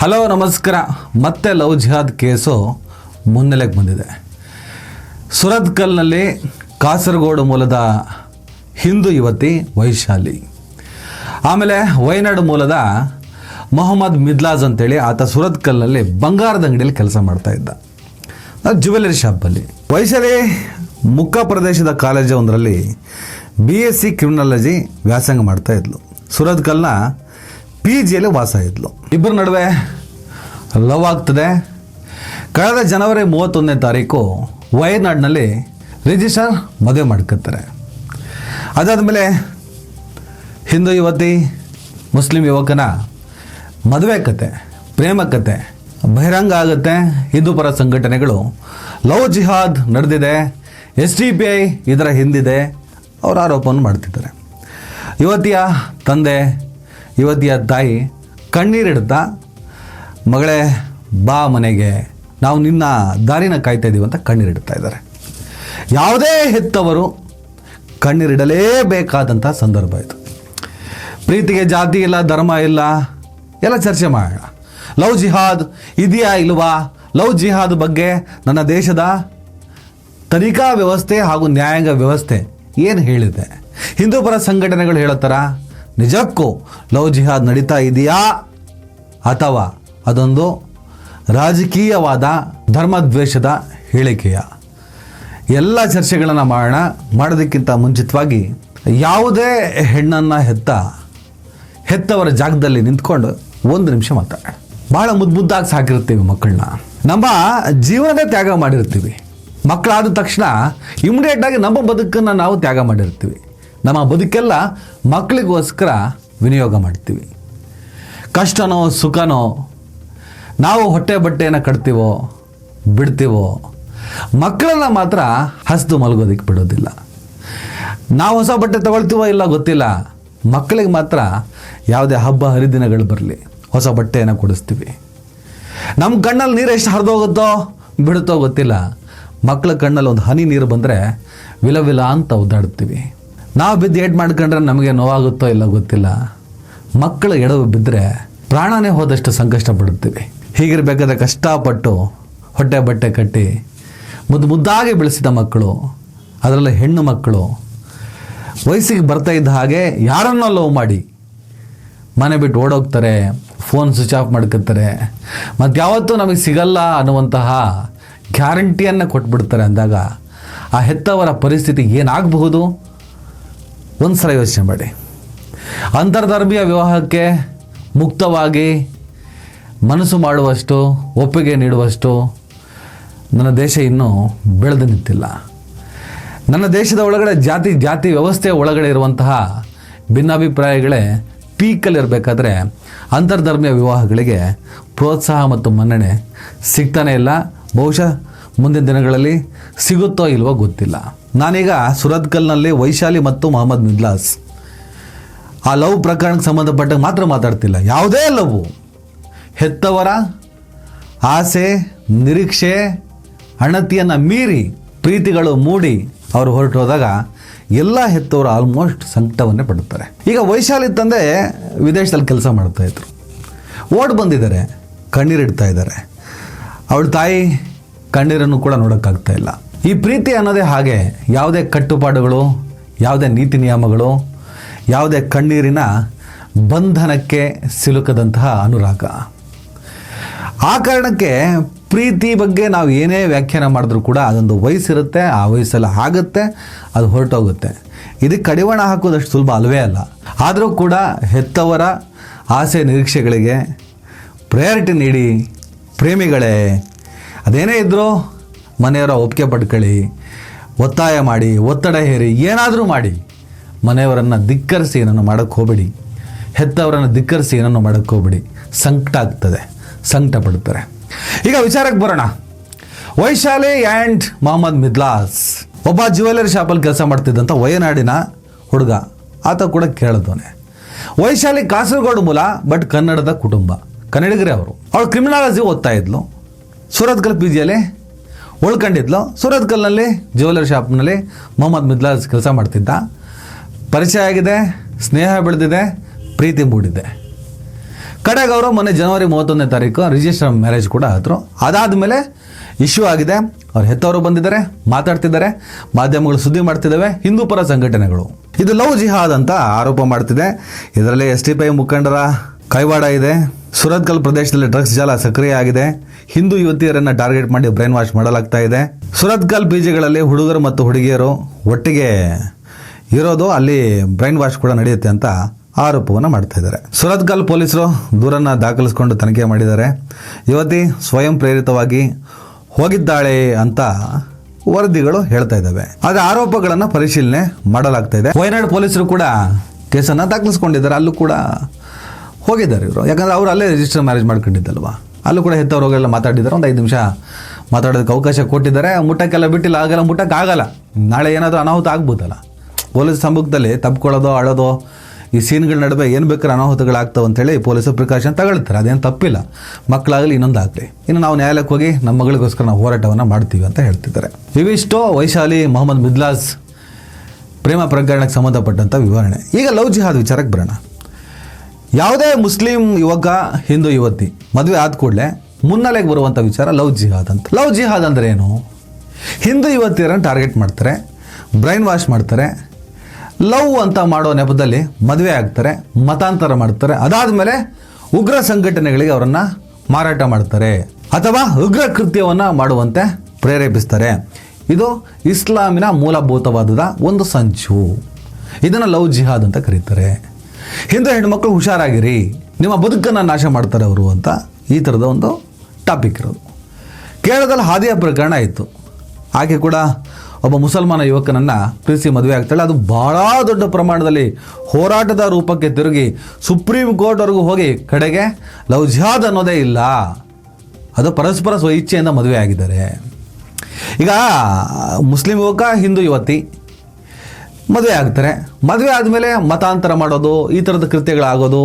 Hello ನಮಸ್ಕಾರ. ಮತ್ತೆ love ಜಿಹಾದ್ case ಮುನ್ನೆಲೆಗೆ ಬಂದಿದೆ. ಸುರತ್ಕಲ್ನಲ್ಲಿ ಕಾಸರಗೋಡು ಮೂಲದ ಹಿಂದೂ ಯುವತಿ ವೈಶಾಲಿ, ಆಮೇಲೆ ವಯನಾಡು ಮೂಲದ ಮೊಹಮ್ಮದ್ ಮಿದ್ಲಾಜ್ ಅಂತೇಳಿ ಆತ ಸುರತ್ಕಲ್ನಲ್ಲಿ ಬಂಗಾರದ ಅಂಗಡಿಯಲ್ಲಿ ಕೆಲಸ ಮಾಡ್ತಾ ಇದ್ದ, ಜ್ಯುವೆಲರಿ ಶಾಪಲ್ಲಿ. ವೈಶಾಲಿ ಮುಕ್ಕ ಪ್ರದೇಶದ ಕಾಲೇಜು ಒಂದರಲ್ಲಿ BSc ಕ್ರಿಮಿನಾಲಜಿ ವ್ಯಾಸಂಗ ಮಾಡ್ತಾ ಇದ್ಲು. ಸುರತ್ಕಲ್ನ PGಯಲ್ಲಿ ವಾಸ ಇದ್ಲು. ಇಬ್ಬರ ನಡುವೆ ಲವ್ ಆಗ್ತದೆ. ಕಳೆದ ಜನವರಿ 31ನೇ ತಾರೀಕು ವಯನಾಡಿನಲ್ಲಿ ರಿಜಿಸ್ಟರ್ ಮದುವೆ ಮಾಡ್ಕೊತಾರೆ. ಅದಾದಮೇಲೆ ಹಿಂದೂ ಯುವತಿ ಮುಸ್ಲಿಂ ಯುವಕನ ಮದುವೆ ಕತೆ, ಪ್ರೇಮ ಕತೆ ಬಹಿರಂಗ ಆಗುತ್ತೆ. ಹಿಂದೂ ಪರ ಸಂಘಟನೆಗಳು ಲವ್ ಜಿಹಾದ್ ನಡೆದಿದೆ, SDPI ಇದರ ಹಿಂದಿದೆ ಅವರ ಆರೋಪವನ್ನು ಮಾಡ್ತಿದ್ದಾರೆ. ಯುವತಿಯ ತಂದೆ, ಯುವತಿಯ ತಾಯಿ ಕಣ್ಣೀರಿಡ್ತಾ, ಮಗಳೇ ಬಾ ಮನೆಗೆ, ನಾವು ನಿನ್ನ ದಾರಿನ ಕಾಯ್ತಾ ಇದ್ದೀವಿ ಅಂತ ಕಣ್ಣೀರಿಡ್ತಾ ಇದ್ದಾರೆ. ಯಾವುದೇ ಹೆತ್ತವರು ಕಣ್ಣೀರಿಡಲೇಬೇಕಾದಂಥ ಸಂದರ್ಭ ಇದು. ಪ್ರೀತಿಗೆ ಜಾತಿ ಇಲ್ಲ, ಧರ್ಮ ಇಲ್ಲ, ಎಲ್ಲ ಚರ್ಚೆ ಮಾಡೋಣ. ಲವ್ ಜಿಹಾದ್ ಇದೆಯಾ ಇಲ್ವಾ? ಲವ್ ಜಿಹಾದ್ ಬಗ್ಗೆ ನನ್ನ ದೇಶದ ತನಿಖಾ ವ್ಯವಸ್ಥೆ ಹಾಗೂ ನ್ಯಾಯಾಂಗ ವ್ಯವಸ್ಥೆ ಏನು ಹೇಳಿದೆ? ಹಿಂದೂ ಪರ ಸಂಘಟನೆಗಳು ಹೇಳೋ ಥರ ನಿಜಕ್ಕೂ ಲವ್ ಜಿಹಾದ್ ನಡೀತಾ ಇದೆಯಾ ಅಥವಾ ಅದೊಂದು ರಾಜಕೀಯವಾದ ಧರ್ಮದ್ವೇಷದ ಹೇಳಿಕೆಯ? ಎಲ್ಲ ಚರ್ಚೆಗಳನ್ನು ಮಾಡೋದಕ್ಕಿಂತ ಮುಂಚಿತವಾಗಿ ಯಾವುದೇ ಹೆಣ್ಣನ್ನು ಹೆತ್ತವರ ಜಾಗದಲ್ಲಿ ನಿಂತ್ಕೊಂಡು ಒಂದು ನಿಮಿಷ ಮಾತಾಡೋಣ. ಭಾಳ ಮುದ್ದಾಗಿ ಸಾಕಿರ್ತೀವಿ ಮಕ್ಕಳನ್ನ, ನಮ್ಮ ಜೀವನದೇ ತ್ಯಾಗ ಮಾಡಿರ್ತೀವಿ. ಮಕ್ಕಳಾದ ತಕ್ಷಣ ಇಮಿಡಿಯೇಟಾಗಿ ನಮ್ಮ ಬದುಕನ್ನು ನಾವು ತ್ಯಾಗ ಮಾಡಿರ್ತೀವಿ. ನಮ್ಮ ಬದುಕೆಲ್ಲ ಮಕ್ಕಳಿಗೋಸ್ಕರ ವಿನಿಯೋಗ ಮಾಡ್ತೀವಿ. ಕಷ್ಟನೋ ಸುಖನೋ ನಾವು ಹೊಟ್ಟೆ ಬಟ್ಟೆಯನ್ನು ಕಟ್ತೀವೋ ಬಿಡ್ತೀವೋ, ಮಕ್ಕಳನ್ನ ಮಾತ್ರ ಹಸ್ದು ಮಲಗೋದಕ್ಕೆ ಬಿಡೋದಿಲ್ಲ. ನಾವು ಹೊಸ ಬಟ್ಟೆ ತಗೊಳ್ತೀವೋ ಇಲ್ಲ ಗೊತ್ತಿಲ್ಲ, ಮಕ್ಕಳಿಗೆ ಮಾತ್ರ ಯಾವುದೇ ಹಬ್ಬ ಹರಿದಿನಗಳು ಬರಲಿ ಹೊಸ ಬಟ್ಟೆಯನ್ನು ಕೊಡಿಸ್ತೀವಿ. ನಮ್ಮ ಕಣ್ಣಲ್ಲಿ ನೀರು ಎಷ್ಟು ಹರಿದೋಗುತ್ತೋ ಬಿಡುತ್ತೋ ಗೊತ್ತಿಲ್ಲ, ಮಕ್ಕಳ ಕಣ್ಣಲ್ಲಿ ಒಂದು ಹನಿ ನೀರು ಬಂದರೆ ವಿಲ ಅಂತ ಒದ್ದಾಡ್ತೀವಿ. ನಾವು ಬಿದ್ದು ಏಟ್ ಮಾಡ್ಕೊಂಡ್ರೆ ನಮಗೆ ನೋವಾಗುತ್ತೋ ಇಲ್ಲ ಗೊತ್ತಿಲ್ಲ, ಮಕ್ಕಳು ಎಡವು ಬಿದ್ದರೆ ಪ್ರಾಣನೇ ಹೋದಷ್ಟು ಸಂಕಷ್ಟ ಪಡುತ್ತೀವಿ. ಹೀಗಿರಬೇಕಾದ್ರೆ ಕಷ್ಟಪಟ್ಟು ಹೊಟ್ಟೆ ಬಟ್ಟೆ ಕಟ್ಟಿ ಮುದ್ದಾಗಿ ಬೆಳೆಸಿದ ಮಕ್ಕಳು, ಅದರಲ್ಲಿ ಹೆಣ್ಣು ಮಕ್ಕಳು ವಯಸ್ಸಿಗೆ ಬರ್ತಾ ಇದ್ದ ಹಾಗೆ ಯಾರನ್ನೋ ಲವ್ ಮಾಡಿ ಮನೆ ಬಿಟ್ಟು ಓಡೋಗ್ತಾರೆ, ಫೋನ್ ಸ್ವಿಚ್ ಆಫ್ ಮಾಡ್ಕೊತಾರೆ, ಮತ್ತು ಯಾವತ್ತೂ ನಮಗೆ ಸಿಗಲ್ಲ ಅನ್ನುವಂತಹ ಗ್ಯಾರಂಟಿಯನ್ನು ಕೊಟ್ಬಿಡ್ತಾರೆ. ಅಂದಾಗ ಆ ಹೆತ್ತವರ ಪರಿಸ್ಥಿತಿ ಏನಾಗಬಹುದು? ಒಂದು ಸಲ ಯೋಚನೆ ಮಾಡಿ. ಅಂತರ್ಧರ್ಮೀಯ ವಿವಾಹಕ್ಕೆ ಮುಕ್ತವಾಗಿ ಮನಸ್ಸು ಮಾಡುವಷ್ಟು, ಒಪ್ಪಿಗೆ ನೀಡುವಷ್ಟು ನನ್ನ ದೇಶ ಇನ್ನೂ ಬೆಳೆದು ನಿಂತಿಲ್ಲ. ನನ್ನ ದೇಶದ ಒಳಗಡೆ ಜಾತಿ ವ್ಯವಸ್ಥೆಯ ಒಳಗಡೆ ಇರುವಂತಹ ಭಿನ್ನಾಭಿಪ್ರಾಯಗಳೇ ಪೀಕಲ್ಲಿರಬೇಕಾದ್ರೆ ಅಂತರ್ಧರ್ಮೀಯ ವಿವಾಹಗಳಿಗೆ ಪ್ರೋತ್ಸಾಹ ಮತ್ತು ಮನ್ನಣೆ ಸಿಗ್ತಾನೆ ಇಲ್ಲ. ಬಹುಶಃ ಮುಂದಿನ ದಿನಗಳಲ್ಲಿ ಸಿಗುತ್ತೋ ಇಲ್ವೋ ಗೊತ್ತಿಲ್ಲ. ನಾನೀಗ ಸುರತ್ಕಲ್ನಲ್ಲಿ ವೈಶಾಲಿ ಮತ್ತು ಮೊಹಮ್ಮದ್ ಮಿದ್ಲಾಜ್ ಆ ಲವ್ ಪ್ರಕರಣಕ್ಕೆ ಸಂಬಂಧಪಟ್ಟ ಮಾತ್ರ ಮಾತಾಡ್ತಿಲ್ಲ. ಯಾವುದೇ ಲವ್ ಹೆತ್ತವರ ಆಸೆ, ನಿರೀಕ್ಷೆ, ಅಣತಿಯನ್ನು ಮೀರಿ ಪ್ರೀತಿಗಳು ಮೂಡಿ ಅವರು ಹೊರಟೋದಾಗ ಎಲ್ಲ ಹೆತ್ತವರು ಆಲ್ಮೋಸ್ಟ್ ಸಂಕಟವನ್ನೇ ಪಡುತ್ತಾರೆ. ಈಗ ವೈಶಾಲಿ ತಂದೆ ವಿದೇಶದಲ್ಲಿ ಕೆಲಸ ಮಾಡ್ತಾಯಿದ್ರು, ಓಡ್ ಬಂದಿದ್ದಾರೆ, ಕಣ್ಣೀರಿಡ್ತಾ ಇದ್ದಾರೆ. ಅವಳ ತಾಯಿ ಕಣ್ಣೀರನ್ನು ಕೂಡ ನೋಡೋಕ್ಕಾಗ್ತಾ ಇಲ್ಲ. ಈ ಪ್ರೀತಿ ಅನ್ನೋದೇ ಹಾಗೆ, ಯಾವುದೇ ಕಟ್ಟುಪಾಡುಗಳು, ಯಾವುದೇ ನೀತಿ ನಿಯಮಗಳು, ಯಾವುದೇ ಕಣ್ಣೀರಿನ ಬಂಧನಕ್ಕೆ ಸಿಲುಕದಂತಹ ಅನುರಾಗ. ಆ ಕಾರಣಕ್ಕೆ ಪ್ರೀತಿ ಬಗ್ಗೆ ನಾವು ಏನೇ ವ್ಯಾಖ್ಯಾನ ಮಾಡಿದ್ರೂ ಕೂಡ ಅದೊಂದು ವಯಸ್ಸಿರುತ್ತೆ, ಆ ವಯಸ್ಸೆಲ್ಲ ಆಗುತ್ತೆ, ಅದು ಹೊರಟೋಗುತ್ತೆ. ಇದಕ್ಕೆ ಕಡಿವಾಣ ಹಾಕೋದಷ್ಟು ಸುಲಭ ಅಲ್ವೇ ಅಲ್ಲ. ಆದರೂ ಕೂಡ ಹೆತ್ತವರ ಆಸೆ ನಿರೀಕ್ಷೆಗಳಿಗೆ ಪ್ರಯಾರಿಟಿ ನೀಡಿ, ಪ್ರೇಮಿಗಳೇ ಅದೇನೇ ಇದ್ದರೂ ಮನೆಯವರ ಒಪ್ಪಿಗೆ ಪಡ್ಕೊಳ್ಳಿ, ಒತ್ತಾಯ ಮಾಡಿ, ಒತ್ತಡ ಹೇರಿ, ಏನಾದರೂ ಮಾಡಿ ಮನೆಯವರನ್ನು ಧಿಕ್ಕರಿಸಿ ಏನನ್ನು ಮಾಡೋಕ್ಕೆ ಹೋಗಬೇಡಿ, ಹೆತ್ತವರನ್ನು ಧಿಕ್ಕರಿಸಿ ಏನನ್ನು ಮಾಡೋಕ್ಕೆ ಹೋಗಬೇಡಿ. ಸಂಕಟ ಆಗ್ತದೆ, ಸಂಕಟ ಪಡ್ತಾರೆ. ಈಗ ವಿಚಾರಕ್ಕೆ ಬರೋಣ. ವೈಶಾಲಿ ಆ್ಯಂಡ್ ಮೊಹಮ್ಮದ್ ಮಿದ್ಲಾಜ್ ಒಬ್ಬ ಜ್ಯುವೆಲರಿ ಶಾಪಲ್ಲಿ ಕೆಲಸ ಮಾಡ್ತಿದ್ದಂಥ ವಯನಾಡಿನ ಹುಡುಗ, ಆತ ಕೂಡ ಕೇಳಿದವನೇ. ವೈಶಾಲಿ ಕಾಸರಗೋಡು ಮೂಲ, ಬಟ್ ಕನ್ನಡದ ಕುಟುಂಬ, ಕನ್ನಡಿಗರೇ ಅವರು. ಅವಳು ಕ್ರಿಮಿನಾಲಜಿ ಓದ್ತಾ ಇದ್ಲು. ಸುರತ್ಕಲ್ PGಯಲ್ಲಿ ಉಳ್ಕೊಂಡಿದ್ಲು. ಸುರತ್ಕಲ್ನಲ್ಲಿ ಜ್ಯುವೆಲರಿ ಶಾಪ್ನಲ್ಲಿ ಮೊಹಮ್ಮದ್ ಮಿದ್ಲಾಜ್ ಕೆಲಸ ಮಾಡ್ತಿದ್ದ. ಪರಿಚಯ ಆಗಿದೆ, ಸ್ನೇಹ ಬೆಳೆದಿದೆ, ಪ್ರೀತಿ ಮೂಡಿದೆ. ಕಡೆಗೆ ಅವರು ಮೊನ್ನೆ ಜನವರಿ 31ನೇ ತಾರೀಕು ರಿಜಿಸ್ಟರ್ ಮ್ಯಾರೇಜ್ ಕೂಡ ಆದರು. ಅದಾದಮೇಲೆ ಇಶ್ಯೂ ಆಗಿದೆ. ಅವ್ರು ಹೆತ್ತವರು ಬಂದಿದ್ದಾರೆ, ಮಾತಾಡ್ತಿದ್ದಾರೆ, ಮಾಧ್ಯಮಗಳು ಸುದ್ದಿ ಮಾಡ್ತಿದ್ದಾವೆ, ಹಿಂದೂ ಪರ ಸಂಘಟನೆಗಳು ಇದು ಲವ್ ಜಿಹಾದ್ ಅಂತ ಆರೋಪ ಮಾಡ್ತಿದೆ. ಇದರಲ್ಲಿ STPI ಮುಖಂಡರ ಕೈವಾಡ ಇದೆ. ಸುರತ್ಕಲ್ ಪ್ರದೇಶದಲ್ಲಿ ಡ್ರಗ್ಸ್ ಜಾಲ ಸಕ್ರಿಯ ಆಗಿದೆ. ಹಿಂದೂ ಯುವತಿಯರನ್ನ ಟಾರ್ಗೆಟ್ ಮಾಡಿ ಬ್ರೈನ್ ವಾಶ್ ಮಾಡಲಾಗ್ತಾ ಇದೆ. ಸುರತ್ಕಲ್ PGಗಳಲ್ಲಿ ಹುಡುಗರು ಮತ್ತು ಹುಡುಗಿಯರು ಒಟ್ಟಿಗೆ ಇರೋದು, ಅಲ್ಲಿ ಬ್ರೈನ್ ವಾಶ್ ಕೂಡ ನಡೆಯುತ್ತೆ ಅಂತ ಆರೋಪವನ್ನು ಮಾಡ್ತಾ ಇದ್ದಾರೆ. ಸುರತ್ಕಲ್ ಪೊಲೀಸರು ದೂರನ್ನು ದಾಖಲಿಸಿಕೊಂಡು ತನಿಖೆ ಮಾಡಿದ್ದಾರೆ. ಯುವತಿ ಸ್ವಯಂ ಪ್ರೇರಿತವಾಗಿ ಹೋಗಿದ್ದಾಳೆ ಅಂತ ವರದಿಗಳು ಹೇಳ್ತಾ ಇದ್ದಾವೆ. ಆದರೆ ಆರೋಪಗಳನ್ನು ಪರಿಶೀಲನೆ ಮಾಡಲಾಗ್ತಾ ಇದೆ. ವಯನಾಡ್ ಪೊಲೀಸರು ಕೂಡ ಕೇಸನ್ನು ದಾಖಲಿಸ್ಕೊಂಡಿದ್ದಾರೆ. ಅಲ್ಲೂ ಕೂಡ ಹೋಗಿದ್ದಾರೆ ಇವರು, ಯಾಕಂದರೆ ಅವರು ಅಲ್ಲೇ ರಿಜಿಸ್ಟರ್ ಮ್ಯಾರೇಜ್ ಮಾಡ್ಕೊಂಡಿದ್ದಲ್ವಾ. ಅಲ್ಲೂ ಕೂಡ ಹೆತ್ತವರುಗಳೆಲ್ಲ ಮಾತಾಡಿದ್ದಾರೆ. ಒಂದು 5 ನಿಮಿಷ ಮಾತಾಡೋದಕ್ಕೆ ಅವಕಾಶ ಕೊಟ್ಟಿದ್ದಾರೆ. ಮುಟ್ಟಕ್ಕೆಲ್ಲ ಬಿಟ್ಟಿಲ್ಲ, ಆಗಲ್ಲ, ಮುಟ್ಟಕ್ಕಾಗಲ್ಲ. ನಾಳೆ ಏನಾದರೂ ಅನಾಹುತ ಆಗ್ಬೋದಲ್ಲ. ಪೊಲೀಸ್ ಸಮ್ಮುಖದಲ್ಲಿ ತಪ್ಪಿಕೊಳ್ಳೋದು, ಅಳೋದು, ಈ ಸೀನ್ಗಳ ನಡುವೆ ಏನು ಬೇಕಾದ್ರೆ ಅನಾಹುತಗಳಾಗ್ತಾವೆ ಅಂತೇಳಿ ಪೊಲೀಸರು ಪ್ರಿಕಾಷನ್ ತಗೊಳ್ತಾರೆ. ಅದೇನು ತಪ್ಪಿಲ್ಲ. ಮಕ್ಕಳಾಗಲಿ ಇನ್ನೊಂದು ಆಗಲಿ. ಇನ್ನು ನಾವು ನ್ಯಾಯಾಲಯಕ್ಕೆ ಹೋಗಿ ನಮ್ಮ ಮಗಳಿಗೋಸ್ಕರ ನಾವು ಹೋರಾಟವನ್ನು ಮಾಡ್ತೀವಿ ಅಂತ ಹೇಳ್ತಿದ್ದಾರೆ. ಇವಿಷ್ಟು ವೈಶಾಲಿ ಮೊಹಮ್ಮದ್ ಮಿದ್ಲಾಸ್ ಪ್ರೇಮ ಪ್ರಕರಣಕ್ಕೆ ಸಂಬಂಧಪಟ್ಟಂಥ ವಿವರಣೆ. ಈಗ ಲವ್ ಜಿಹಾದ್ ವಿಚಾರಕ್ಕೆ ಬರೋಣ. ಯಾವುದೇ ಮುಸ್ಲಿಂ ಯುವಕ ಹಿಂದೂ ಯುವತಿ ಮದುವೆ ಆದ ಕೂಡಲೇ ಮುನ್ನೆಲೆಗೆ ಬರುವಂಥ ವಿಚಾರ ಲವ್ ಜಿಹಾದ್ ಅಂತ. ಲವ್ ಜಿಹಾದ್ ಅಂದರೆ ಏನು? ಹಿಂದೂ ಯುವತಿಯರನ್ನು ಟಾರ್ಗೆಟ್ ಮಾಡ್ತಾರೆ, ಬ್ರೈನ್ ವಾಶ್ ಮಾಡ್ತಾರೆ, ಲವ್ ಅಂತ ಮಾಡೋ ನೆಪದಲ್ಲಿ ಮದುವೆ ಆಗ್ತಾರೆ, ಮತಾಂತರ ಮಾಡ್ತಾರೆ. ಅದಾದಮೇಲೆ ಉಗ್ರ ಸಂಘಟನೆಗಳಿಗೆ ಅವರನ್ನು ಮಾರಾಟ ಮಾಡ್ತಾರೆ ಅಥವಾ ಉಗ್ರ ಕೃತ್ಯವನ್ನು ಮಾಡುವಂತೆ ಪ್ರೇರೇಪಿಸ್ತಾರೆ. ಇದು ಇಸ್ಲಾಮಿನ ಮೂಲಭೂತವಾದ ಒಂದು ಸಂಚು. ಇದನ್ನು ಲವ್ ಜಿಹಾದ್ ಅಂತ ಕರೀತಾರೆ. ಹಿಂದೂ ಹೆಣ್ಮಕ್ಳು ಹುಷಾರಾಗಿರಿ, ನಿಮ್ಮ ಬದುಕನ್ನು ನಾಶ ಮಾಡ್ತಾರೆ ಅವರು ಅಂತ ಈ ಥರದ ಒಂದು ಟಾಪಿಕ್ ಇರೋದು. ಕೇರಳದಲ್ಲಿ ಹಾದಿಯ ಪ್ರಕರಣ ಇತ್ತು. ಆಕೆ ಕೂಡ ಒಬ್ಬ ಮುಸಲ್ಮಾನ ಯುವಕನನ್ನು ಪ್ರೀತಿಸಿ ಮದುವೆ ಆಗ್ತಾಳೆ. ಅದು ಭಾಳ ದೊಡ್ಡ ಪ್ರಮಾಣದಲ್ಲಿ ಹೋರಾಟದ ರೂಪಕ್ಕೆ ತಿರುಗಿ ಸುಪ್ರೀಂ ಕೋರ್ಟ್ವರೆಗೂ ಹೋಗಿ ಕಡೆಗೆ ಲವ್ ಜಿಹಾದ್ ಅನ್ನೋದೇ ಇಲ್ಲ, ಅದು ಪರಸ್ಪರ ಸ್ವಇಚ್ಛೆಯಿಂದ ಮದುವೆ ಆಗಿದ್ದಾರೆ. ಈಗ ಮುಸ್ಲಿಂ ಯುವಕ ಹಿಂದೂ ಯುವತಿ ಮದುವೆ ಆಗ್ತಾರೆ. ಮದುವೆ ಆದಮೇಲೆ ಮತಾಂತರ ಮಾಡೋದು, ಈ ಥರದ ಕೃತ್ಯಗಳಾಗೋದು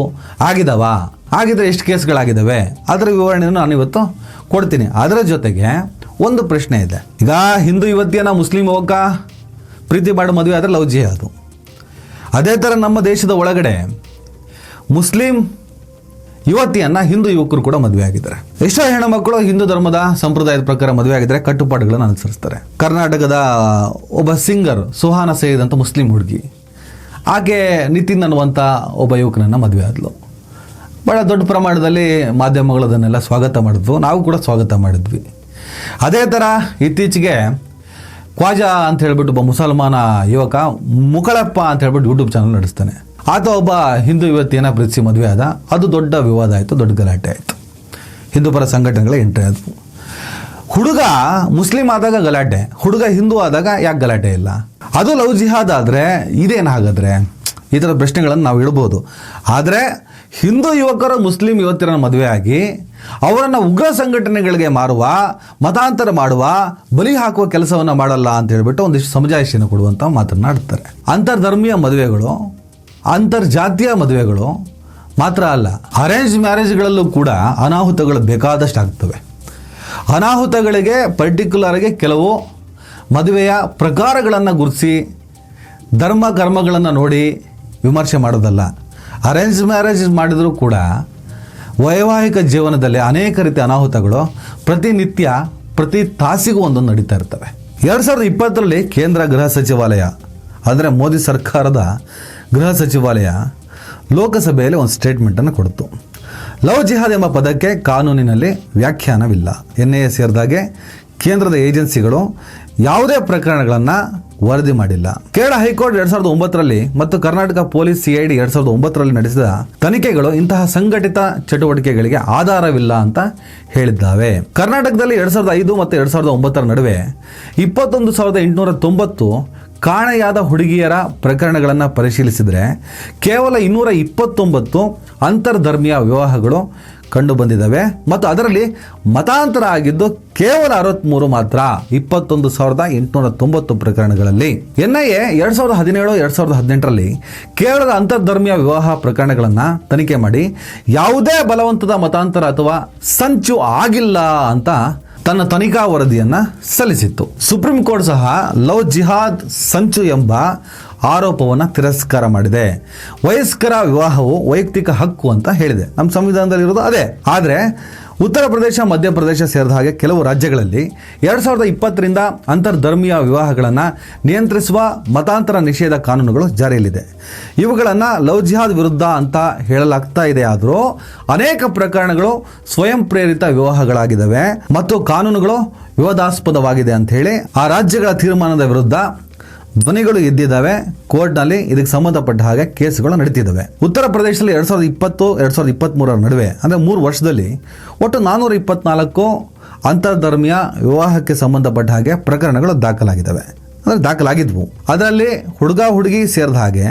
ಆಗಿದ್ರೆ ಎಷ್ಟು ಕೇಸ್ಗಳಾಗಿದ್ದಾವೆ ಅದರ ವಿವರಣೆಯನ್ನು ನಾನು ಇವತ್ತು ಕೊಡ್ತೀನಿ. ಅದರ ಜೊತೆಗೆ ಒಂದು ಪ್ರಶ್ನೆ ಇದೆ. ಈಗ ಹಿಂದೂ ಯುವತಿಯನ್ನು ಮುಸ್ಲಿಂ ಯುವಕ ಪ್ರೀತಿ ಮಾಡಿ ಮದುವೆ ಆದರೆ ಲವ್ ಜಿಹಾದ್. ಅದೇ ಥರ ನಮ್ಮ ದೇಶದ ಒಳಗಡೆ ಮುಸ್ಲಿಂ ಯುವತಿಯನ್ನು ಹಿಂದೂ ಯುವಕರು ಕೂಡ ಮದುವೆ ಆಗಿದ್ದಾರೆ. ಎಷ್ಟೋ ಹೆಣ್ಣುಮಕ್ಕಳು ಹಿಂದೂ ಧರ್ಮದ ಸಂಪ್ರದಾಯದ ಪ್ರಕಾರ ಮದುವೆ ಆಗಿದ್ದಾರೆ, ಕಟ್ಟುಪಾಡುಗಳನ್ನು ಅನುಸರಿಸ್ತಾರೆ. ಕರ್ನಾಟಕದ ಒಬ್ಬ ಸಿಂಗರ್ ಸುಹಾನ ಸೈಯದ್ ಅಂತ ಮುಸ್ಲಿಂ ಹುಡುಗಿ, ಆಕೆ ನಿತಿನ್ ಅನ್ನುವಂಥ ಒಬ್ಬ ಯುವಕನನ್ನು ಮದುವೆ ಆದಳು. ಭಾಳ ದೊಡ್ಡ ಪ್ರಮಾಣದಲ್ಲಿ ಮಾಧ್ಯಮಗಳು ಅದನ್ನೆಲ್ಲ ಸ್ವಾಗತ ಮಾಡಿದ್ವು, ನಾವು ಕೂಡ ಸ್ವಾಗತ ಮಾಡಿದ್ವಿ. ಅದೇ ಥರ ಇತ್ತೀಚೆಗೆ ಖ್ವಾಜಾ ಅಂತ ಹೇಳ್ಬಿಟ್ಟು ಒಬ್ಬ ಮುಸಲ್ಮಾನ ಯುವಕ ಮುಕಳಪ್ಪ ಅಂತ ಹೇಳ್ಬಿಟ್ಟು ಯೂಟ್ಯೂಬ್ ಚಾನಲ್ ನಡೆಸ್ತಾನೆ. ಆತ ಒಬ್ಬ ಹಿಂದೂ ಯುವತಿಯನ್ನು ಪ್ರೀತಿಸಿ ಮದುವೆ ಆದ. ಅದು ದೊಡ್ಡ ವಿವಾದ ಆಯಿತು, ದೊಡ್ಡ ಗಲಾಟೆ ಆಯಿತು. ಹಿಂದೂ ಪರ ಸಂಘಟನೆಗಳ ಎಂಟ್ರಿ ಆದವು. ಹುಡುಗ ಮುಸ್ಲಿಂ ಆದಾಗ ಗಲಾಟೆ, ಹುಡುಗ ಹಿಂದೂ ಆದಾಗ ಯಾಕೆ ಗಲಾಟೆ ಇಲ್ಲ? ಅದು ಲವ್ ಜಿಹಾದ್ ಆದರೆ ಇದೇನು ಹಾಗಾದರೆ? ಈ ಥರದ ಪ್ರಶ್ನೆಗಳನ್ನು ನಾವು ಇಡ್ಬೋದು. ಆದರೆ ಹಿಂದೂ ಯುವಕರು ಮುಸ್ಲಿಂ ಯುವತಿಯರನ್ನು ಮದುವೆ ಆಗಿ ಅವರನ್ನು ಉಗ್ರ ಸಂಘಟನೆಗಳಿಗೆ ಮಾರುವ, ಮತಾಂತರ ಮಾಡುವ, ಬಲಿ ಹಾಕುವ ಕೆಲಸವನ್ನು ಮಾಡಲ್ಲ ಅಂತ ಹೇಳ್ಬಿಟ್ಟು ಒಂದಿಷ್ಟು ಸಮಜಾಯಿಷಿಯನ್ನು ಕೊಡುವಂಥ ಮಾತನಾಡ್ತಾರೆ. ಅಂತರ್ಧರ್ಮೀಯ ಮದುವೆಗಳು, ಅಂತರ್ಜಾತೀಯ ಮದುವೆಗಳು ಮಾತ್ರ ಅಲ್ಲ, ಅರೇಂಜ್ ಮ್ಯಾರೇಜ್ಗಳಲ್ಲೂ ಕೂಡ ಅನಾಹುತಗಳು ಬೇಕಾದಷ್ಟು ಆಗ್ತವೆ. ಅನಾಹುತಗಳಿಗೆ ಪರ್ಟಿಕ್ಯುಲರ್ಗೆ ಕೆಲವು ಮದುವೆಯ ಪ್ರಕಾರಗಳನ್ನು ಗುರುತಿಸಿ ಧರ್ಮ ಕರ್ಮಗಳನ್ನು ನೋಡಿ ವಿಮರ್ಶೆ ಮಾಡೋದಲ್ಲ. ಅರೇಂಜ್ ಮ್ಯಾರೇಜ್ ಮಾಡಿದರೂ ಕೂಡ ವೈವಾಹಿಕ ಜೀವನದಲ್ಲಿ ಅನೇಕ ರೀತಿಯ ಅನಾಹುತಗಳು ಪ್ರತಿನಿತ್ಯ ಪ್ರತಿ ತಾಸಿಗೂ ಒಂದೊಂದು ನಡೀತಾ ಇರ್ತವೆ. 2020ರಲ್ಲಿ ಕೇಂದ್ರ ಗೃಹ ಸಚಿವಾಲಯ ಅಂದರೆ ಮೋದಿ ಸರ್ಕಾರದ ಗೃಹ ಸಚಿವಾಲಯ ಲೋಕಸಭೆಯಲ್ಲಿ ಒಂದು ಸ್ಟೇಟ್ಮೆಂಟನ್ನು ಕೊಡ್ತು. ಲವ್ ಜಿಹಾದ್ ಎಂಬ ಪದಕ್ಕೆ ಕಾನೂನಿನಲ್ಲಿ ವ್ಯಾಖ್ಯಾನವಿಲ್ಲ. NIA ಸೇರಿದಾಗೆ ಕೇಂದ್ರದ ಏಜೆನ್ಸಿಗಳು ಯಾವುದೇ ಪ್ರಕರಣಗಳನ್ನು ವರದಿ ಮಾಡಿಲ್ಲ. ಕೇರಳ ಹೈಕೋರ್ಟ್ 2009ರಲ್ಲಿ ಮತ್ತು ಕರ್ನಾಟಕ ಪೊಲೀಸ್ CID 2009ರಲ್ಲಿ ನಡೆಸಿದ ತನಿಖೆಗಳು ಇಂತಹ ಸಂಘಟಿತ ಚಟುವಟಿಕೆಗಳಿಗೆ ಆಧಾರವಿಲ್ಲ ಅಂತ ಹೇಳಿದ್ದಾವೆ. ಕರ್ನಾಟಕದಲ್ಲಿ 2005 ಮತ್ತು 2009ರ ನಡುವೆ 21,890 ಕಾಣೆಯಾದ ಹುಡುಗಿಯರ ಪ್ರಕರಣಗಳನ್ನು ಪರಿಶೀಲಿಸಿದರೆ ಕೇವಲ 229 ಅಂತರ್ಧರ್ಮೀಯ ವಿವಾಹಗಳು ಕಂಡು ಬಂದಿದ್ದಾವೆ ಮತ್ತು ಅದರಲ್ಲಿ ಮತಾಂತರ ಆಗಿದ್ದು ಕೇವಲ 63 ಮಾತ್ರ 21,890 ಪ್ರಕರಣಗಳಲ್ಲಿ. NIA 2017-2018ರಲ್ಲಿ ಕೇರಳದ ಅಂತರ್ಧರ್ಮೀಯ ವಿವಾಹ ಪ್ರಕರಣಗಳನ್ನು ತನಿಖೆ ಮಾಡಿ ಯಾವುದೇ ಬಲವಂತದ ಮತಾಂತರ ಅಥವಾ ಸಂಚು ಆಗಿಲ್ಲ ಅಂತ ತನ್ನ ತನಿಖಾ ವರದಿಯನ್ನು ಸಲ್ಲಿಸಿತ್ತು. ಸುಪ್ರೀಂ ಕೋರ್ಟ್ ಸಹ ಲವ್ ಜಿಹಾದ್ ಸಂಚು ಎಂಬ ಆರೋಪವನ್ನು ತಿರಸ್ಕಾರ ಮಾಡಿದೆ. ವಯಸ್ಕರ ವಿವಾಹವು ವೈಯಕ್ತಿಕ ಹಕ್ಕು ಅಂತ ಹೇಳಿದೆ. ನಮ್ಮ ಸಂವಿಧಾನದಲ್ಲಿ ಇರೋದು ಅದೇ. ಆದರೆ ಉತ್ತರ ಪ್ರದೇಶ, ಮಧ್ಯಪ್ರದೇಶ ಸೇರಿದ ಹಾಗೆ ಕೆಲವು ರಾಜ್ಯಗಳಲ್ಲಿ 2020ರಿಂದ ಅಂತರ್ಧರ್ಮೀಯ ವಿವಾಹಗಳನ್ನು ನಿಯಂತ್ರಿಸುವ ಮತಾಂತರ ನಿಷೇಧ ಕಾನೂನುಗಳು ಜಾರಿಯಲ್ಲಿದೆ. ಇವುಗಳನ್ನು ಲವ್ ಜಿಹಾದ್ ವಿರುದ್ಧ ಅಂತ ಹೇಳಲಾಗ್ತಾ ಇದೆ. ಆದರೂ ಅನೇಕ ಪ್ರಕರಣಗಳು ಸ್ವಯಂ ಪ್ರೇರಿತ ವಿವಾಹಗಳಾಗಿದ್ದಾವೆ ಮತ್ತು ಕಾನೂನುಗಳು ವಿವಾದಾಸ್ಪದವಾಗಿದೆ ಅಂತ ಹೇಳಿ ಆ ರಾಜ್ಯಗಳ ತೀರ್ಮಾನದ ವಿರುದ್ಧ ಧ್ವನಿಗಳು ಎದ್ದಿದ್ದಾವೆ. ಕೋರ್ಟ್ನಲ್ಲಿ ಇದಕ್ಕೆ ಸಂಬಂಧಪಟ್ಟ ಹಾಗೆ ಕೇಸುಗಳು ನಡೀತಿದ್ದಾವೆ. ಉತ್ತರ ಪ್ರದೇಶದಲ್ಲಿ 2020-2023 ನಡುವೆ ಅಂದರೆ 3 ವರ್ಷದಲ್ಲಿ ಒಟ್ಟು 424 ಅಂತರ್ಧರ್ಮೀಯ ವಿವಾಹಕ್ಕೆ ಸಂಬಂಧಪಟ್ಟ ಹಾಗೆ ಪ್ರಕರಣಗಳು ದಾಖಲಾಗಿದ್ವು. ಅದರಲ್ಲಿ ಹುಡುಗ ಹುಡುಗಿ ಸೇರಿದ ಹಾಗೆ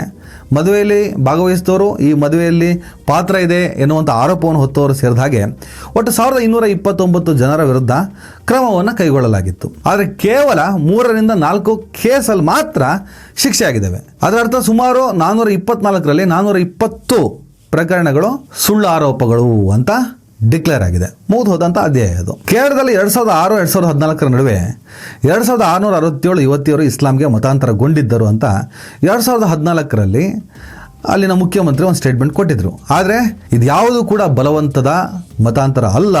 ಮದುವೆಯಲ್ಲಿ ಭಾಗವಹಿಸಿದವರು, ಈ ಮದುವೆಯಲ್ಲಿ ಪಾತ್ರ ಇದೆ ಎನ್ನುವಂಥ ಆರೋಪವನ್ನು ಹೊತ್ತವರು ಸೇರಿದ ಹಾಗೆ ಒಟ್ಟು 1229 ಜನರ ವಿರುದ್ಧ ಕ್ರಮವನ್ನು ಕೈಗೊಳ್ಳಲಾಗಿತ್ತು. ಆದರೆ ಕೇವಲ 3ರಿಂದ 4 ಕೇಸಲ್ಲಿ ಮಾತ್ರ ಶಿಕ್ಷೆ ಆಗಿದ್ದಾವೆ. ಅದರ ಅರ್ಥ ಸುಮಾರು 424ರಲ್ಲಿ 420 ಪ್ರಕರಣಗಳು ಸುಳ್ಳು ಆರೋಪಗಳು ಅಂತ ಡಿಕ್ಲೇರ್ ಆಗಿದೆ. ಮುಗಿದು ಹೋದಂಥ ಅಧ್ಯಾಯ ಅದು. ಕೇರಳದಲ್ಲಿ 2006-2014 ನಡುವೆ 2667 ಯುವತಿಯರು ಇಸ್ಲಾಂಗೆ ಮತಾಂತರಗೊಂಡಿದ್ದರು ಅಂತ 2014ರಲ್ಲಿ ಅಲ್ಲಿನ ಮುಖ್ಯಮಂತ್ರಿ ಒಂದು ಸ್ಟೇಟ್ಮೆಂಟ್ ಕೊಟ್ಟಿದ್ರು. ಆದರೆ ಇದ್ಯಾವುದು ಕೂಡ ಬಲವಂತದ ಮತಾಂತರ ಅಲ್ಲ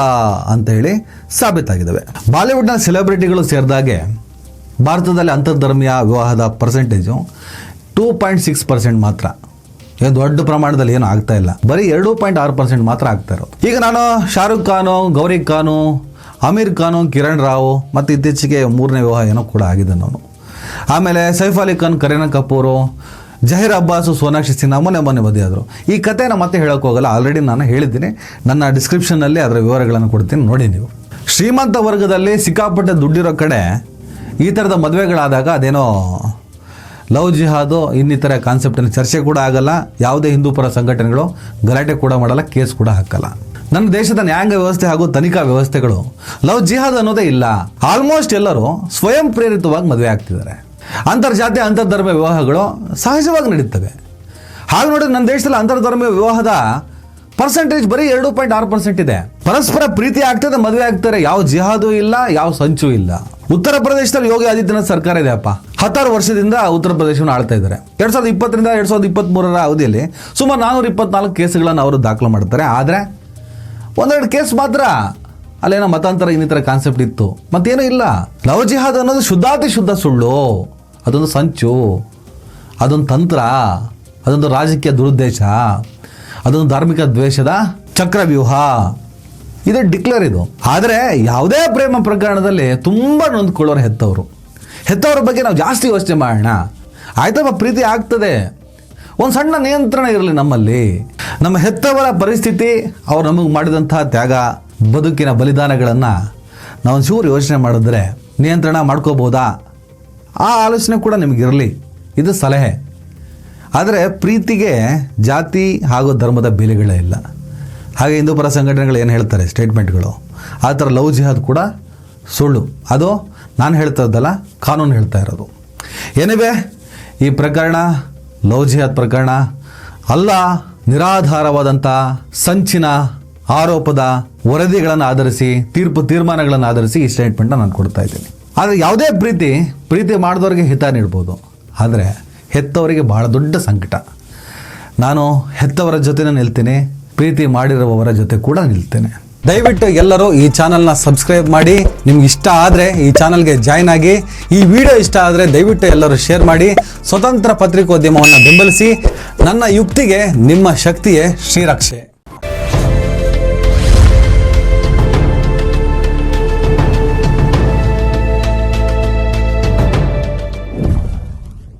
ಅಂತ ಹೇಳಿ ಸಾಬೀತಾಗಿದ್ದಾವೆ. ಬಾಲಿವುಡ್ನ ಸೆಲೆಬ್ರಿಟಿಗಳು ಸೇರಿದಾಗೆ ಭಾರತದಲ್ಲಿ ಅಂತರ್ಧರ್ಮೀಯ ವಿವಾಹದ ಪರ್ಸೆಂಟೇಜು 2.6% ಮಾತ್ರ. ದೊಡ್ಡ ಪ್ರಮಾಣದಲ್ಲಿ ಏನು ಆಗ್ತಾ ಇಲ್ಲ. ಬರೀ 2.6% ಮಾತ್ರ ಆಗ್ತಾ ಇರೋದು. ಈಗ ನಾನು ಶಾರುಖ್ ಖಾನು, ಗೌರಿ ಖಾನು, ಅಮೀರ್ ಖಾನು, ಕಿರಣ್ ರಾವ್ ಮತ್ತು ಇತ್ತೀಚೆಗೆ 3ನೇ ವಿವಾಹ ಏನೋ ಕೂಡ ಆಗಿದೆ ನಾನು. ಆಮೇಲೆ ಸೈಫ್ ಅಲಿ ಖಾನ್, ಕರೀನಾ ಕಪೂರು, ಜಹೀರ್ ಅಬ್ಬಾಸು, ಸೋನಾಕ್ಷಿ ಸಿನ್ಹಾ ಮೊನ್ನೆ ಮದುವೆಯಾದರು. ಈ ಕಥೆನ ಮತ್ತೆ ಹೇಳೋಕೆ ಹೋಗಲ್ಲ, ಆಲ್ರೆಡಿ ನಾನು ಹೇಳಿದ್ದೀನಿ. ನನ್ನ ಡಿಸ್ಕ್ರಿಪ್ಷನ್ನಲ್ಲಿ ಅದರ ವಿವರಗಳನ್ನು ಕೊಡ್ತೀನಿ, ನೋಡಿ ನೀವು. ಶ್ರೀಮಂತ ವರ್ಗದಲ್ಲಿ ಸಿಕ್ಕಾಪಟ್ಟೆ ದುಡ್ಡಿರೋ ಕಡೆ ಈ ಥರದ ಮದುವೆಗಳಾದಾಗ ಅದೇನೋ ಲವ್ ಜಿಹಾದು ಇನ್ನಿತರ ಕಾನ್ಸೆಪ್ಟನ್ನು ಚರ್ಚೆ ಕೂಡ ಆಗಲ್ಲ. ಯಾವುದೇ ಹಿಂದೂ ಪರ ಸಂಘಟನೆಗಳು ಗಲಾಟೆ ಕೂಡ ಮಾಡಲ್ಲ, ಕೇಸ್ ಕೂಡ ಹಾಕಲ್ಲ. ನನ್ನ ದೇಶದ ನ್ಯಾಯಾಂಗ ವ್ಯವಸ್ಥೆ ಹಾಗೂ ತನಿಖಾ ವ್ಯವಸ್ಥೆಗಳು ಲವ್ ಜಿಹಾದ್ ಅನ್ನೋದೇ ಇಲ್ಲ. ಆಲ್ಮೋಸ್ಟ್ ಎಲ್ಲರೂ ಸ್ವಯಂ ಪ್ರೇರಿತವಾಗಿ ಮದುವೆ ಆಗ್ತಿದ್ದಾರೆ. ಅಂತರ್ಜಾತಿ ಅಂತರ್ಧರ್ಮ ವಿವಾಹಗಳು ಸಹಜವಾಗಿ ನಡೀತವೆ. ಹಾಗೆ ನೋಡಿದ್ರೆ ನನ್ನ ದೇಶದಲ್ಲಿ ಅಂತರ್ಧರ್ಮ ವಿವಾಹದ ಪರ್ಸೆಂಟೇಜ್ ಬರೀ 2.6% ಇದೆ. ಪರಸ್ಪರ ಪ್ರೀತಿ ಆಗ್ತದೆ, ಮದುವೆ ಆಗ್ತಾರೆ. ಯಾವ ಜಿಹಾದು ಇಲ್ಲ, ಯಾವ ಸಂಚು ಇಲ್ಲ. ಉತ್ತರ ಪ್ರದೇಶದಲ್ಲಿ ಯೋಗಿ ಆದಿತ್ಯನಾಥ್ ಸರ್ಕಾರ ಇದೆಯಪ್ಪ. 16 ವರ್ಷದಿಂದ ಉತ್ತರ ಪ್ರದೇಶವನ್ನು ಆಳ್ತಾ ಇದ್ದಾರೆ. 2020ರಿಂದ 2023 ಅವಧಿಯಲ್ಲಿ ಸುಮಾರು 424 ಕೇಸುಗಳನ್ನು ಅವರು ದಾಖಲು ಮಾಡ್ತಾರೆ. ಆದರೆ ಒಂದೆರಡು ಕೇಸ್ ಮಾತ್ರ ಅಲ್ಲೇನೋ ಮತಾಂತರ ಇನ್ನಿತರ ಕಾನ್ಸೆಪ್ಟ್ ಇತ್ತು, ಮತ್ತೇನೂ ಇಲ್ಲ. ಲವ್ ಜಿಹಾದ್ ಅನ್ನೋದು ಶುದ್ಧಾತಿ ಶುದ್ಧ ಸುಳ್ಳು. ಅದೊಂದು ಸಂಚು, ಅದೊಂದು ತಂತ್ರ, ಅದೊಂದು ರಾಜಕೀಯ ದುರುದ್ದೇಶ, ಅದೊಂದು ಧಾರ್ಮಿಕ ದ್ವೇಷದ ಚಕ್ರವ್ಯೂಹ. ಇದು ಡಿಕ್ಲೇರ್ ಇದು. ಆದರೆ ಯಾವುದೇ ಪ್ರೇಮ ಪ್ರಕರಣದಲ್ಲಿ ತುಂಬ ನೊಂದ್ಕೊಳ್ಳೋರು ಹೆತ್ತವರ ಬಗ್ಗೆ ನಾವು ಜಾಸ್ತಿ ಯೋಚನೆ ಮಾಡೋಣ. ಆಯ್ತಪ್ಪ, ಪ್ರೀತಿ ಆಗ್ತದೆ, ಒಂದು ಸಣ್ಣ ನಿಯಂತ್ರಣ ಇರಲಿ ನಮ್ಮಲ್ಲಿ. ನಮ್ಮ ಹೆತ್ತವರ ಪರಿಸ್ಥಿತಿ, ಅವ್ರು ನಮಗೆ ಮಾಡಿದಂಥ ತ್ಯಾಗ, ಬದುಕಿನ ಬಲಿದಾನಗಳನ್ನು ನಾವು ಚೂರು ಯೋಚನೆ ಮಾಡಿದ್ರೆ ನಿಯಂತ್ರಣ ಮಾಡ್ಕೋಬೋದಾ, ಆ ಆಲೋಚನೆ ಕೂಡ ನಿಮಗಿರಲಿ. ಇದು ಸಲಹೆ. ಆದರೆ ಪ್ರೀತಿಗೆ ಜಾತಿ ಹಾಗೂ ಧರ್ಮದ ಬೆಲೆಗಳೇ ಇಲ್ಲ. ಹಾಗೆ ಹಿಂದೂ ಪರ ಸಂಘಟನೆಗಳು ಏನು ಹೇಳ್ತಾರೆ ಸ್ಟೇಟ್ಮೆಂಟ್ಗಳು, ಆ ಥರ ಲವ್ ಜಿಹಾದ್ ಕೂಡ ಸುಳ್ಳು. ಅದು ನಾನು ಹೇಳ್ತಾ ಇದ್ದಲ್ಲ, ಕಾನೂನು ಹೇಳ್ತಾ ಇರೋದು. ಏನಿವೆ ಈ ಪ್ರಕರಣ ಲವ್ ಜಿಹಾದ್ ಪ್ರಕರಣ ಅಲ್ಲ, ನಿರಾಧಾರವಾದಂಥ ಸಂಚಿನ ಆರೋಪದ ವರದಿಗಳನ್ನು ಆಧರಿಸಿ, ತೀರ್ಮಾನಗಳನ್ನು ಆಧರಿಸಿ ಈ ಸ್ಟೇಟ್ಮೆಂಟ್ನ ನಾನು ಕೊಡ್ತಾ ಇದ್ದೀನಿ. ಆದರೆ ಯಾವುದೇ ಪ್ರೀತಿ ಮಾಡಿದವ್ರಿಗೆ ಹಿತ ನೀಡ್ಬೋದು, ಆದರೆ ಹೆತ್ತವರಿಗೆ ಬಹಳ ದೊಡ್ಡ ಸಂಕಟ. ನಾನು ಹೆತ್ತವರ ಜೊತೆ ನಿಲ್ತೇನೆ, ಪ್ರೀತಿ ಮಾಡಿರುವವರ ಜೊತೆ ಕೂಡ ನಿಲ್ತೇನೆ. ದಯವಿಟ್ಟು ಎಲ್ಲರೂ ಈ ಚಾನಲ್ನ ಸಬ್ಸ್ಕ್ರೈಬ್ ಮಾಡಿ. ನಿಮ್ಗೆ ಇಷ್ಟ ಆದರೆ ಈ ಚಾನಲ್ಗೆ ಜಾಯ್ನ್ ಆಗಿ. ಈ ವಿಡಿಯೋ ಇಷ್ಟ ಆದರೆ ದಯವಿಟ್ಟು ಎಲ್ಲರೂ ಶೇರ್ ಮಾಡಿ. ಸ್ವತಂತ್ರ ಪತ್ರಿಕೋದ್ಯಮವನ್ನು ಬೆಂಬಲಿಸಿ. ನನ್ನ ಯುಕ್ತಿಗೆ ನಿಮ್ಮ ಶಕ್ತಿಯೇ ಶ್ರೀರಕ್ಷೆ.